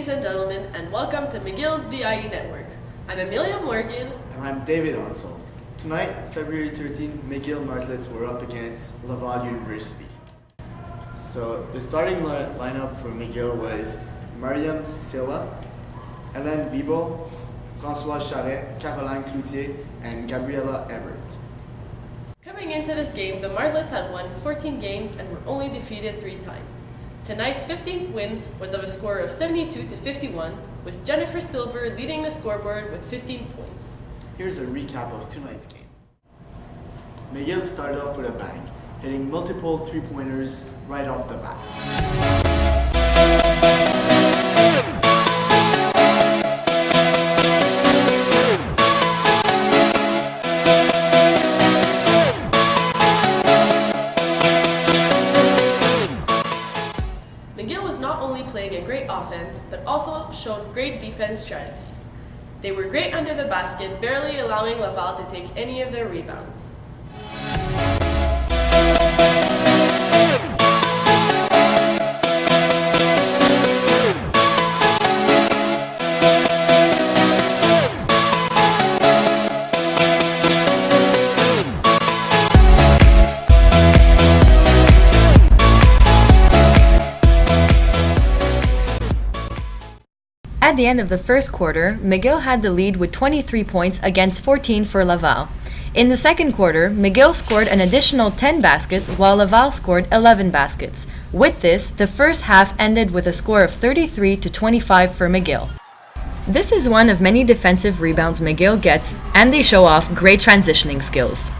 ladies and gentlemen, and welcome to McGill's BIE Network. I'm Amelia Morgan. And I'm David Onsel. Tonight, February 13, McGill Martlets were up against Laval University. So the starting lineup for McGill was Mariam Silla, Hélène Bibo, François Charret, Caroline Cloutier, and Gabriela Ebert. Coming into this game, the Martlets had won 14 games and were only defeated 3 times. Tonight's 15th win was of a score of 72-51, with Jennifer Silver leading the scoreboard with 15 points. Here's a recap of tonight's game. McGill started off with a bang, hitting multiple three-pointers right off the bat. McGill was not only playing a great offense, but also showed great defense strategies. They were great under the basket, barely allowing Laval to take any of their rebounds. At the end of the first quarter, McGill had the lead with 23 points against 14 for Laval. In the second quarter, McGill scored an additional 10 baskets while Laval scored 11 baskets. With this, the first half ended with a score of 33-25 for McGill. This is one of many defensive rebounds McGill gets, and they show off great transitioning skills.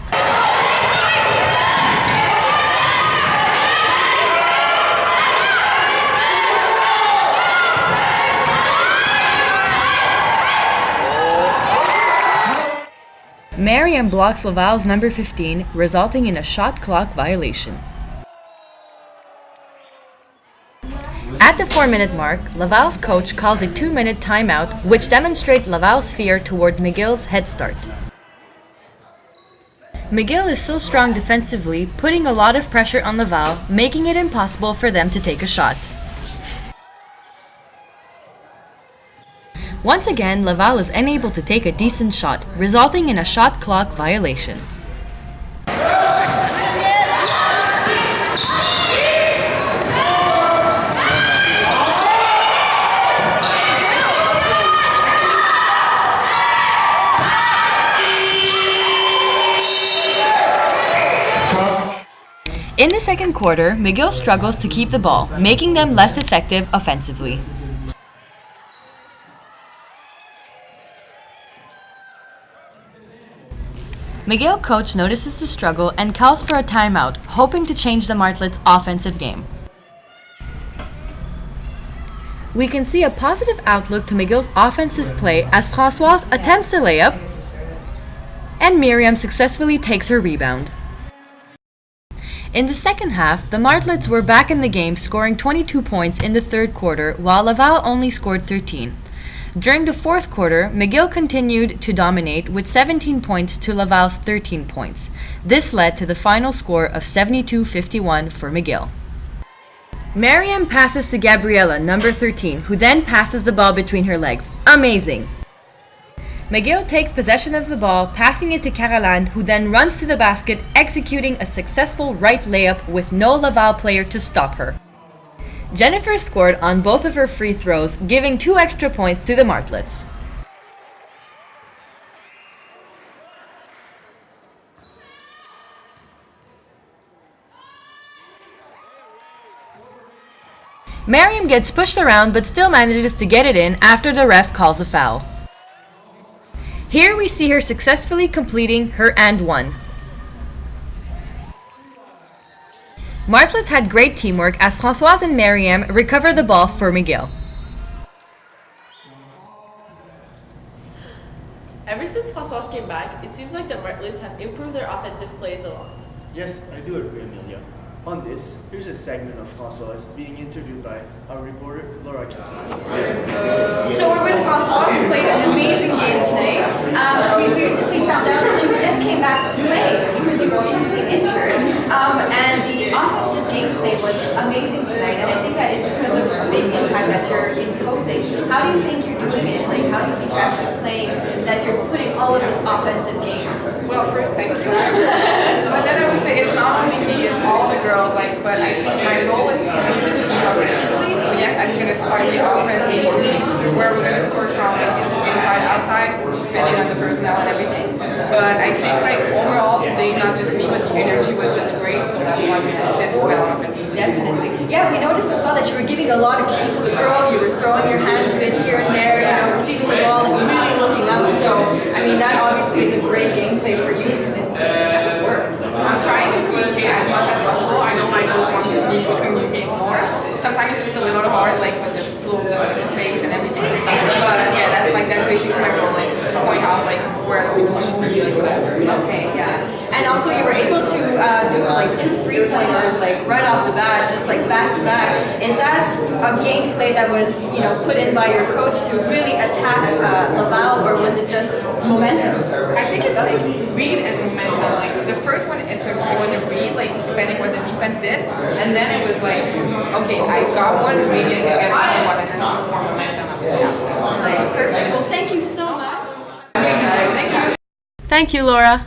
Mariam blocks Laval's number 15, resulting in a shot clock violation. At the 4-minute mark, Laval's coach calls a 2-minute timeout, which demonstrates Laval's fear towards McGill's head start. McGill is so strong defensively, putting a lot of pressure on Laval, making it impossible for them to take a shot. Once again, Laval is unable to take a decent shot, resulting in a shot clock violation. In the second quarter, McGill struggles to keep the ball, making them less effective offensively. McGill coach notices the struggle and calls for a timeout, hoping to change the Martlets' offensive game. We can see a positive outlook to McGill's offensive play as Françoise attempts a layup and Miriam successfully takes her rebound. In the second half, the Martlets were back in the game, scoring 22 points in the third quarter, while Laval only scored 13. During the fourth quarter, McGill continued to dominate with 17 points to Laval's 13 points. This led to the final score of 72-51 for McGill. Mariam passes to Gabriela, number 13, who then passes the ball between her legs. Amazing! McGill takes possession of the ball, passing it to Caroline, who then runs to the basket, executing a successful right layup with no Laval player to stop her. Jennifer scored on both of her free throws, giving 2 extra points to the Martlets. Mariam gets pushed around but still manages to get it in after the ref calls a foul. Here we see her successfully completing her and one. Martlets had great teamwork as Françoise and Mariam recover the ball for McGill. Ever since Françoise came back, it seems like the Martlets have improved their offensive plays a lot. Yes, I do agree, Amelia. On this, here's a segment of Françoise being interviewed by our reporter, Laura Campbell. So we're with Françoise, who played an amazing game today. We recently found out that you just came back to play because you were recently injured. And the offensive game today was amazing tonight, and I think that it's because of a big impact that you're imposing game. How do you think you're doing it? Like, how do you think you're actually playing that you're putting all of this offensive game? Well, first, thank you. But then I would say it's not only me, it's all the girls. Like, but I think my goal is to lead the team offensively. So yes, I'm going to start the offense maybe where we're going to score from, inside, outside, depending on the personnel and everything. But I think like overall today, not just me, but the energy was just great. So that's why we did well offensively. Definitely. Yeah, we noticed as well that you were giving a lot of cues to the girl. You were throwing your hands a bit here and there, you know, receiving the ball and really looking up. So, I mean, that obviously is a great gameplay for you because it worked. I'm trying to communicate as much as possible. I know my coach wants me to communicate more. Sometimes it's just a little hard, like with the flow of the pace and everything. But yeah, that's basically my role, like to point out like where people should be, like whatever. Okay, yeah. And also you were able to do like 2 3-pointers like right off the bat, just like back to back. Is that a gameplay that was, you know, put in by your coach to really attack Laval, or was it just momentum? I think it's like read and momentum. Like the first one, it was a read, like depending what the defense did, and then it was like, okay, I got one, maybe I can get another one, and then some more momentum. Perfect. Well, thank you so much. Thank you. Thank you, Laura.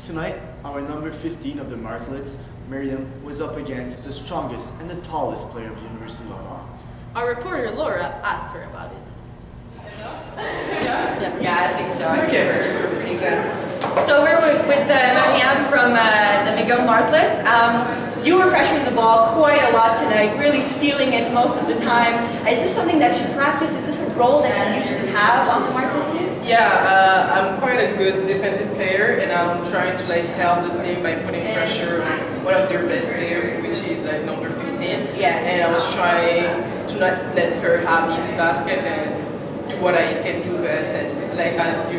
Tonight, our number 15 of the Martlets, Miriam, was up against the strongest and the tallest player of University of Laval. Our reporter Laura asked her about it. Yeah, I think so. I think we're pretty good. So we're with Marianne from the McGill Martlets. You were pressuring the ball quite a lot tonight, really stealing it most of the time. Is this something that you practice? Is this a role that you usually have on the Martlet team? Yeah, I'm quite a good defensive player, and I'm trying to like help the team by putting pressure on one of their best players, which is like number 15. Yes. And I was trying to not let her have easy basket and do what I can do best, and like as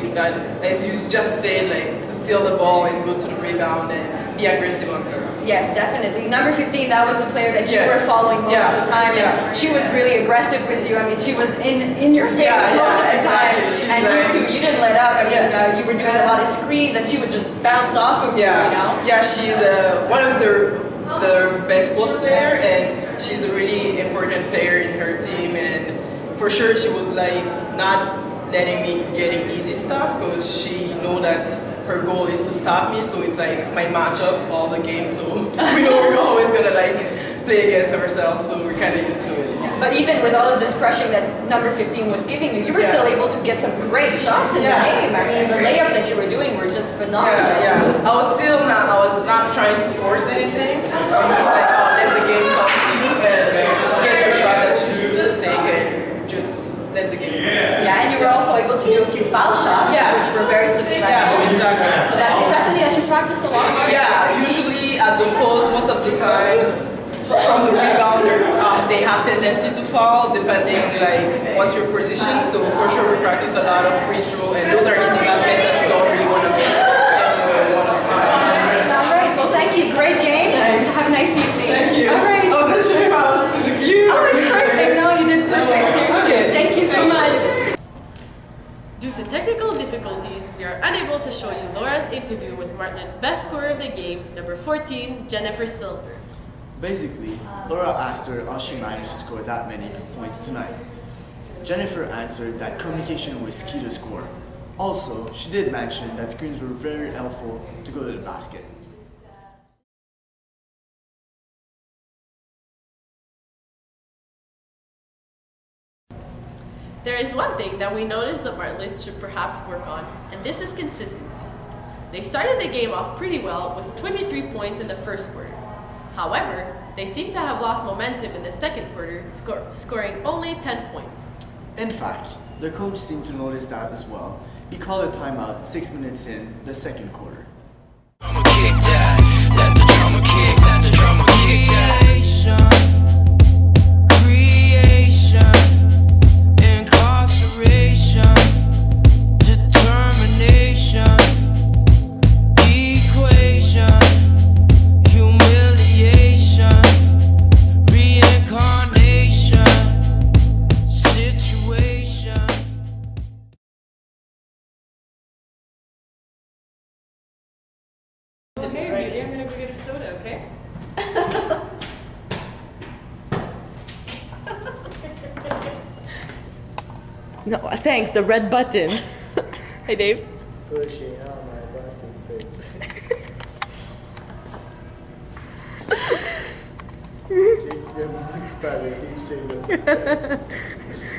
you just said, like to steal the ball and go to the rebound and be aggressive on her. Yes, definitely. Number 15, that was the player that you were following most of the time. Yeah. And she was really aggressive with you. I mean, she was in your face most of the time. She's and like, you too, you didn't let up. I mean, you were doing a lot of screens and she would just bounce off of you, you know? Yeah, she's one of the best post player, and she's a really important player in her team. And for sure, she was like not letting me getting easy stuff because she know that her goal is to stop me, so it's like my matchup all the game, so we know we're always gonna like play against ourselves, so we're kind of used to it. But even with all of this crushing that number 15 was giving you, you were still able to get some great shots in the game. I mean, the layups that you were doing were just phenomenal. Yeah. I was not trying to force anything. I'm just like, let the game come to you and get your shot that you used to take and just let the game come to you. Yeah, and you were also able to do a few foul shots, which were very successful. Yeah, exactly. So is that something that you practice a lot? Yeah, usually at the post, most of the time, from the rebounder, they have tendency to fall depending like what's your position. So for sure we practice a lot of free throw, and those are easy baskets that you don't really want to miss. And you want to find. All right, well thank you. Great game. Thanks. Have a nice evening. Thank you. All right. I wasn't sure if I was too cute. Oh, perfect. No, you did perfect. Seriously. Okay. Thank you so much. Due to technical difficulties, we are unable to show you Laura's interview with Martlet's best scorer of the game, number 14, Jennifer Silver. Basically, Laura asked her how she managed to score that many points tonight. Jennifer answered that communication was key to score. Also, she did mention that screens were very helpful to go to the basket. There is one thing that we noticed the Martlets should perhaps work on, and this is consistency. They started the game off pretty well with 23 points in the first quarter. However, they seem to have lost momentum in the second quarter, scoring only 10 points. In fact, the coach seemed to notice that as well. He called a timeout 6 minutes in the second quarter. Right, I'm gonna go get a soda, okay? No, thanks, the red button. Hey, Dave. Pushing on my button, baby. Keep them spelling, keep saying